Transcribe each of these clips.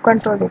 Ctrl+X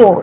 4।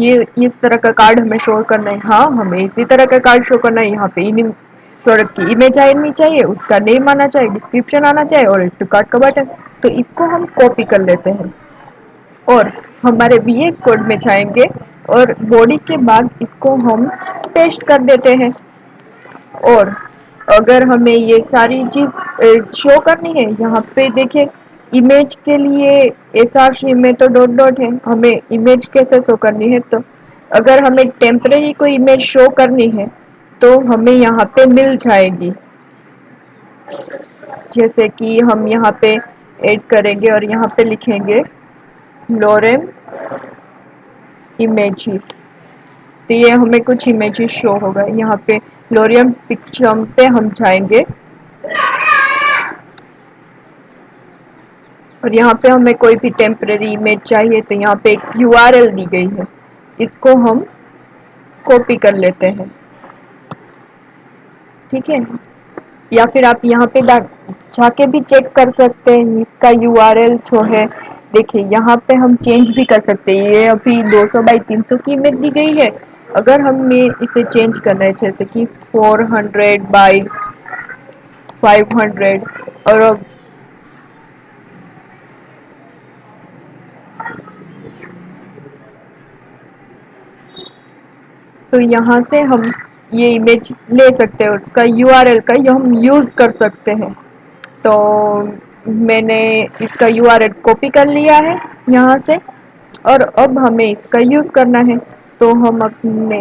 یہ اس طرح کا کارڈ ہمیں شو کرنا ہے، ہاں ہمیں اسی طرح کا کارڈ شو کرنا ہے. یہاں پہ پروڈکٹ کی امیج آنی چاہیے، اس کا نیم آنا چاہیے، ڈسکرپشن آنا چاہیے اور ایڈ ٹو کارٹ کا بٹن. تو اس کو ہم کاپی کر لیتے ہیں اور ہمارے وی ایس کوڈ میں جائیں گے اور باڈی کے بعد اس کو ہم پیسٹ کر دیتے ہیں. اور اگر ہمیں یہ ساری چیز شو کرنی ہے، یہاں پہ دیکھیں امیج کے لیے ایس آر سی میں تو ڈاٹ ڈاٹ ہے، ہمیں امیج کیسے شو کرنی ہے. تو اگر ہمیں ٹیمپرری کوئی امیج شو کرنی ہے تو ہمیں یہاں پہ مل جائے گی. جیسے کہ ہم یہاں پہ ایڈ کریں گے اور یہاں پہ لکھیں گے لورم امیجز. تو یہ ہمیں کچھ امیجز شو ہوگا. یہاں پہ لوریم پکچر پہ ہم جائیں گے اور یہاں پہ ہمیں کوئی بھی ٹیمپرری امیج چاہیے تو یہاں پہ ایک یو آر ایل دی گئی ہے، اس کو ہم کاپی کر لیتے ہیں. ٹھیک ہے، یا پھر آپ یہاں پہ جا کے بھی چیک کر سکتے ہیں اس کا یو آر ایل جو ہے. دیکھیے یہاں پہ ہم چینج بھی کر سکتے ہیں. یہ ابھی 200x300 کی امیج دی گئی ہے. اگر ہمیں اسے چینج کرنا ہے جیسے کہ 400x500 اور تو یہاں سے ہم یہ امیج لے سکتے ہیں، اس کا یو آر ایل کا ہم یوز کر سکتے ہیں. تو میں نے اس کا یو آر ایل کاپی کر لیا ہے یہاں سے اور اب ہمیں اس کا یوز کرنا ہے. تو ہم اپنے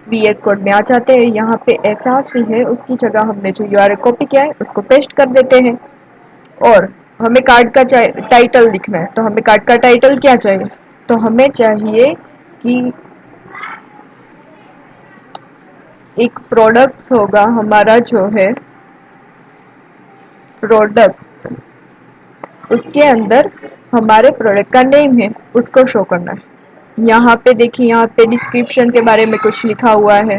وی ایس کوڈ میں آ جاتے ہیں. یہاں پہ ایسا سی ہے اس کی جگہ ہم نے جو یو آر ایل کاپی کیا ہے اس کو پیسٹ کر دیتے ہیں. اور ہمیں کارڈ کا ٹائٹل دکھنا ہے تو ہمیں کارڈ کا ٹائٹل کیا چاہیے، تو ہمیں چاہیے کہ ایک پروڈکٹ ہوگا ہمارا جو ہے پروڈکٹ، اس کے اندر ہمارے پروڈکٹ کا نیم ہے اس کو شو کرنا ہے. یہاں پہ دیکھیے یہاں پہ ڈسکرپشن کے بارے میں کچھ لکھا ہوا ہے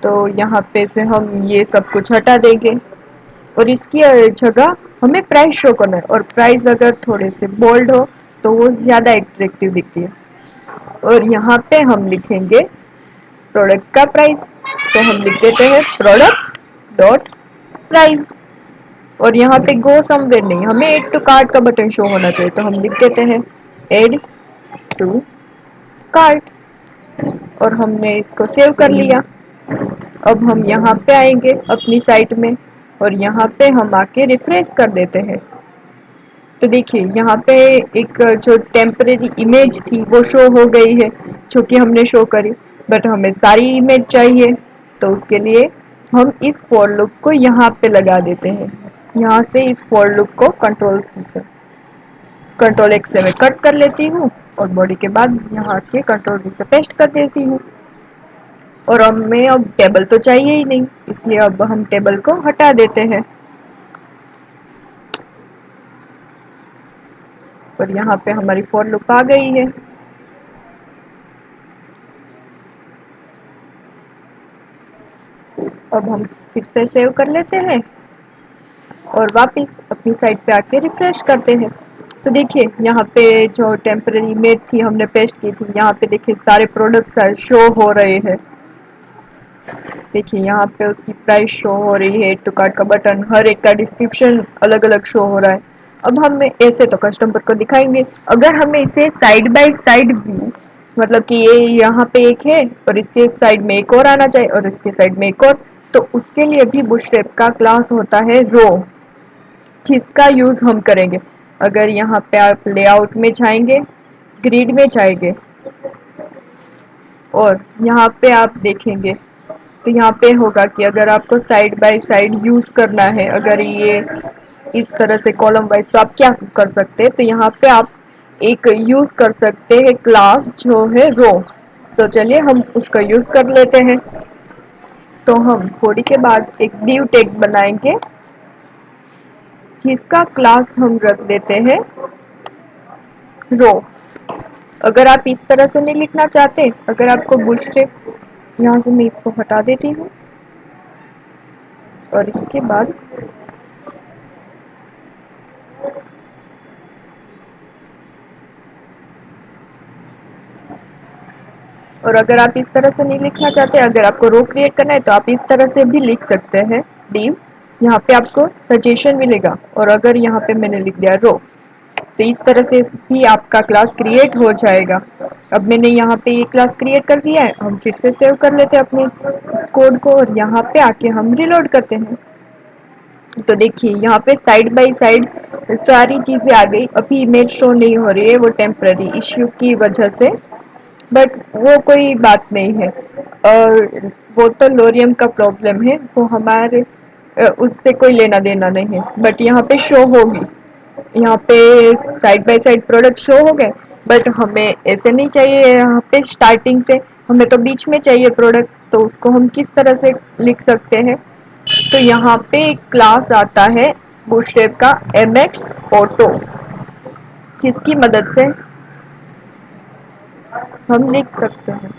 تو یہاں پہ سے ہم یہ سب کچھ ہٹا دیں گے اور اس کی جگہ ہمیں پرائس شو کرنا ہے. اور پرائز اگر تھوڑے سے بولڈ ہو تو وہ زیادہ اٹریکٹیو دکھتی ہے. اور یہاں پہ ہم لکھیں گے پروڈکٹ کا پرائس، تو ہم لکھ دیتے ہیں پروڈکٹ ڈاٹ پرائز. اور یہاں پہ گو سم ویئر نہیں، ہمیں ایڈ ٹو کارٹ کا بٹن شو ہونا چاہیے تو ہم لکھ دیتے ہیں ایڈ ٹو کارٹ اور ہم نے اس کو سیو کر لیا. اب ہم یہاں پہ آئیں گے اپنی سائٹ میں اور یہاں پہ ہم آ کے ریفریش کر دیتے ہیں. تو دیکھیے یہاں پہ ایک جو ٹیمپرری امیج تھی وہ شو ہو گئی ہے جو کہ ہم نے شو کری. بٹ ہمیں ساری امیج چاہیے تو اس کے لیے ہم اس فور لوپ کو یہاں پہ لگا دیتے ہیں. یہاں سے اس فور لوپ کو کنٹرول ایکس سے میں کٹ کر لیتی ہوں اور باڈی کے بعد یہاں کے کنٹرول سے پیسٹ کر دیتی ہوں. اور ہمیں اب ٹیبل تو چاہیے ہی نہیں اس لیے اب ہم ٹیبل کو ہٹا دیتے ہیں. اور یہاں پہ ہماری فور لوپ آ گئی ہے. اب ہم پھر سے سیو کر لیتے ہیں اور واپس اپنی سائٹ پہ آ کے ریفریش کرتے ہیں. تو دیکھیے یہاں پہ جو ٹیمپرری امیج تھی ہم نے پیسٹ کی تھی یہاں پہ دیکھیے سارے پروڈکٹس شو ہو رہے ہیں. دیکھیے یہاں پہ اس کی پرائس شو ہو رہی ہے، ایڈ ٹو کارٹ کا بٹن، ہر ایک کا ڈسکرپشن الگ الگ شو ہو رہا ہے. اب ہم ایسے تو کسٹمر کو دکھائیں گے، اگر ہمیں اسے سائڈ بائی سائڈ بھی مطلب کہ یہ یہاں پہ ایک ہے اور اس کے سائڈ میں ایک اور آنا چاہیے اور اس کے سائڈ میں ایک اور، تو اس کے لیے بھی بش شیپ کا کلاس ہوتا ہے رو، جس کا یوز ہم کریں گے. اگر یہاں پہ آپ لے آؤٹ میں جائیں گے، گریڈ میں جائیں گے اور یہاں پہ آپ دیکھیں گے تو یہاں پہ ہوگا کہ اگر آپ کو سائڈ بائی سائڈ یوز کرنا ہے، اگر یہ اس طرح سے کالم وائز تو آپ کیا کر سکتے ہیں، تو یہاں پہ آپ ایک یوز کر سکتے ہیں کلاس جو ہے رو. تو چلیے ہم اس کا یوز کر لیتے ہیں. تو ہم باڈی کے بعد ایک نیو ٹیگ بنائیں گے جس کا کلاس ہم رکھ دیتے ہیں رو. اگر آپ اس طرح سے نہیں لکھنا چاہتے، اگر آپ کو بش یہاں سے میں اس کو ہٹا دیتی ہوں اور اس کے بعد اور اگر آپ اس طرح سے نہیں لکھنا چاہتے، اگر آپ کو رو کریٹ کرنا ہے تو آپ اس طرح سے بھی لکھ سکتے ہیں ڈیو. یہاں پہ آپ کو سجیشن ملے گا، اور اگر یہاں پہ میں نے لکھ دیا رو، تو اس طرح سے بھی آپ کا کلاس کریٹ ہو جائے گا. اب میں نے یہاں پہ یہ کلاس کریٹ کر دیا ہے، ہم پھر سے سیو کر لیتے اپنے کوڈ کو، اور یہاں پہ آ کے ہم ریلوڈ کرتے ہیں. تو دیکھیے یہاں پہ سائڈ بائی سائڈ ساری چیزیں آ گئی. ابھی امیج شو نہیں ہو رہی ہے، وہ ٹیمپرری ایشو کی وجہ سے، بٹ وہ کوئی بات نہیں ہے. اور وہ تو لوریم کا پرابلم ہے، وہ ہمارے اس سے کوئی لینا دینا نہیں ہے. بٹ یہاں پہ شو ہوگی، یہاں پہ سائڈ بائی سائڈ پروڈکٹ شو ہو گئے. بٹ ہمیں ایسے نہیں چاہیے یہاں پہ اسٹارٹنگ سے، ہمیں تو بیچ میں چاہیے پروڈکٹ. تو اس کو ہم کس طرح سے لکھ سکتے ہیں؟ تو یہاں پہ ایک کلاس آتا ہے بوٹ اسٹریپ کا ایم ایکس آٹو، جس کی مدد سے ہم لکھ سکتے ہیں.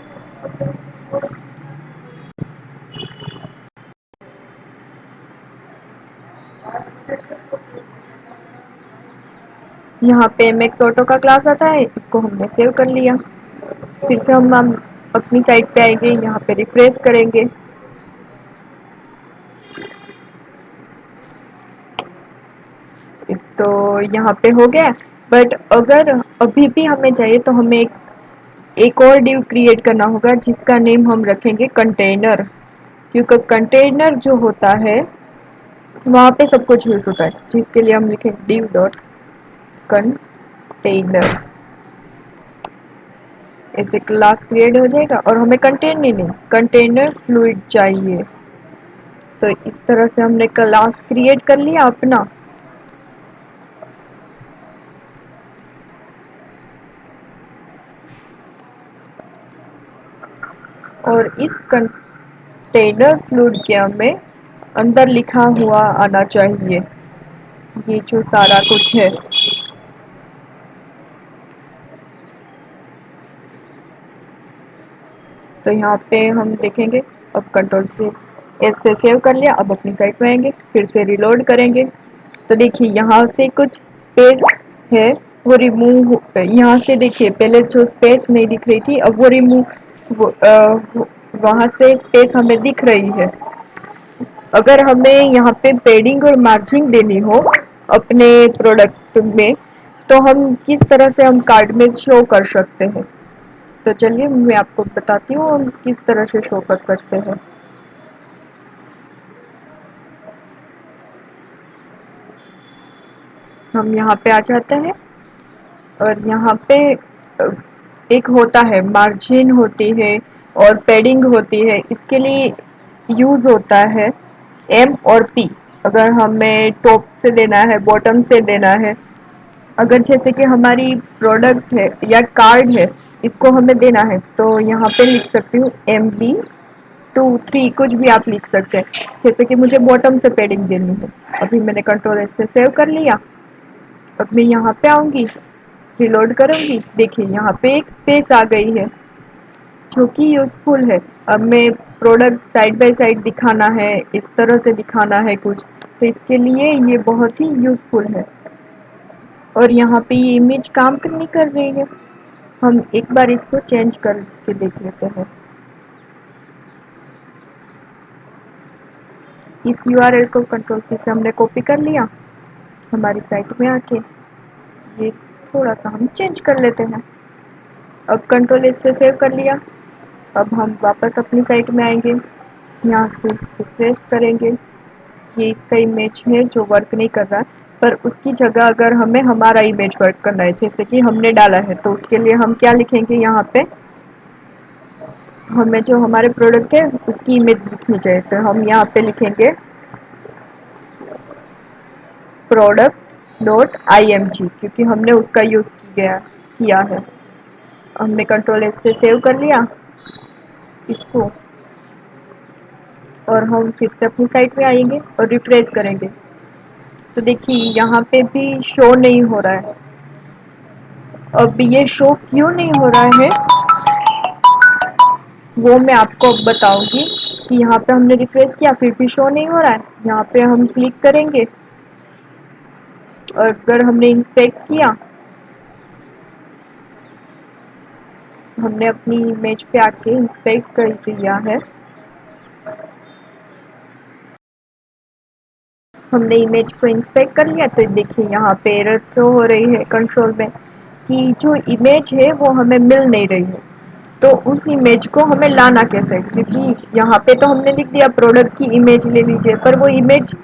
یہاں پہ ایم ایکس آٹو کا کلاس آتا ہے، اس کو ہم نے سیو کر لیا. پھر سے ہم اپنی سائٹ پہ آئیں گے، یہاں پہ ریفریش کریں گے. تو یہاں پہ ہو گیا. بٹ اگر ابھی بھی ہمیں چاہیے تو ہمیں ایک اور ڈیو کریٹ کرنا ہوگا، جس کا نیم ہم رکھیں گے کنٹینر. کیونکہ کنٹینر جو ہوتا ہے وہاں پہ سب کچھ یوز ہوتا ہے، جس کے لیے ہم لکھیں ڈیو ڈاٹ کنٹینر. ایسے کلاس کریٹ ہو جائے گا، اور ہمیں کنٹینر کنٹینر فلوئڈ چاہیے. تو اس طرح سے ہم نے کلاس کریٹ کر لیا اپنا. اور اس کنٹینر فلوئڈ کے ہمیں اندر لکھا ہوا آنا چاہیے، یہ جو سارا کچھ ہے. تو یہاں پہ ہم دیکھیں گے. اب کنٹرول سے ایس سے سیو کر لیا. اب اپنی سائٹ میں آئیں گے، پھر سے ریلوڈ کریں گے. تو دیکھیے یہاں سے کچھ پیج ہے وہ ریموو، یہاں سے دیکھیے پہلے جو اسپیس نہیں دکھ رہی تھی، اب وہ ریموو، وہاں سے اسپیس ہمیں دکھ رہی ہے. اگر ہمیں یہاں پہ پیڈنگ اور مارجنگ دینی ہو اپنے پروڈکٹ میں، تو ہم کس طرح سے ہم کارڈ میں شو کر سکتے ہیں؟ تو چلیے میں آپ کو بتاتی ہوں ہم کس طرح سے شو کر سکتے ہیں. ہم یہاں پہ آ جاتے ہیں، اور یہاں پہ ایک ہوتا ہے مارجن ہوتی ہے اور پیڈنگ ہوتی ہے. اس کے لیے یوز ہوتا ہے ایم اور پی. اگر ہمیں ٹاپ سے دینا ہے، باٹم سے دینا ہے، اگر جیسے کہ ہماری پروڈکٹ ہے یا کارڈ ہے، اس کو ہمیں دینا ہے، تو یہاں پہ لکھ سکتی ہوں ایم بی 2 3، کچھ بھی آپ لکھ سکتے ہیں. جیسے کہ مجھے باٹم سے پیڈنگ دینی ہے. ابھی میں نے کنٹرول ایس سے سیو کر لیا. اب میں یہاں پہ آؤں گی، ریلوڈ کروں گی. دیکھیے یہاں پہ ایک اسپیس آ گئی ہے جو کہ یوزفل ہے. اب میں پروڈکٹ سائڈ بائی سائڈ دکھانا ہے، اس طرح سے دکھانا ہے کچھ، تو اس کے لیے یہ بہت ہی یوزفل ہے. اور یہاں پہ یہ امیج کام نہیں کر رہی ہے. ہم ایک بار اس کو چینج کر کے دیکھ لیتے ہیں. اس یو آر ایل کو کنٹرول سی سے ہم نے کاپی کر لیا ہماری سائٹ میں آ کے. یہ تھوڑا سا ہم چینج کر لیتے ہیں. اب کنٹرول اس سے سیو کر لیا. اب ہم واپس اپنی سائٹ میں آئیں گے، یہاں سے ریفریش کریں گے. یہ اس کا امیج ہے جو ورک نہیں کر رہا، پر اس کی جگہ اگر ہمیں ہمارا امیج ورک کرنا ہے جیسے کہ ہم نے ڈالا ہے، تو اس کے لیے ہم کیا لکھیں گے؟ یہاں پہ ہمیں جو ہمارے پروڈکٹ ہے اس کی امیج دکھنی چاہیے. تو ہم یہاں پہ لکھیں گے product dot I M G, کیونکہ ہم نے اس کا یوز کیا ہے. ہم نے کنٹرول ایس سے سیو کر لیا اس کو، اور ہم پھر سے اپنی سائٹ میں آئیں گے اور ریفریش کریں گے. تو دیکھیے یہاں پہ بھی شو نہیں ہو رہا ہے. اب یہ شو کیوں نہیں ہو رہا ہے وہ میں آپ کو اب بتاؤں گی. کہ یہاں پہ ہم نے ریفریش کیا پھر بھی شو نہیں ہو رہا ہے. یہاں پہ ہم کلک کریں گے، اور اگر ہم نے انسپیکٹ کیا ہم نے اپنی امیج پہ آ کے انسپیکٹ کر دیا ہے. ہم نے امیج کو انسپیکٹ کر لیا تو دیکھیے یہاں پہ ایرر شو ہو رہی ہے کنٹرول میں کہ جو امیج ہے وہ ہمیں مل نہیں رہی ہے. تو اس امیج کو ہمیں لانا کیسے، کیونکہ یہاں پہ تو ہم نے لکھ دیا پروڈکٹ کی امیج لے لیجیے، پر وہ امیج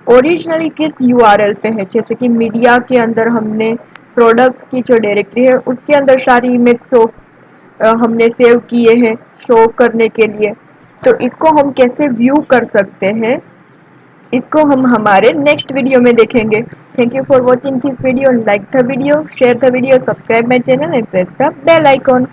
اوریجنلی کس یو آر ایل پہ ہے. جیسے کہ میڈیا کے اندر ہم نے پروڈکٹس کی جو ڈائریکٹری ہے اس کے اندر ساری امیج ہم نے سیو کیے ہیں شو کرنے کے لیے. تو اس کو ہم کیسے ویو کر سکتے ہیں اس کو ہم ہمارے نیکسٹ ویڈیو میں دیکھیں گے. Thank you for watching this video. Like the video, share the video, subscribe my channel and press the bell icon.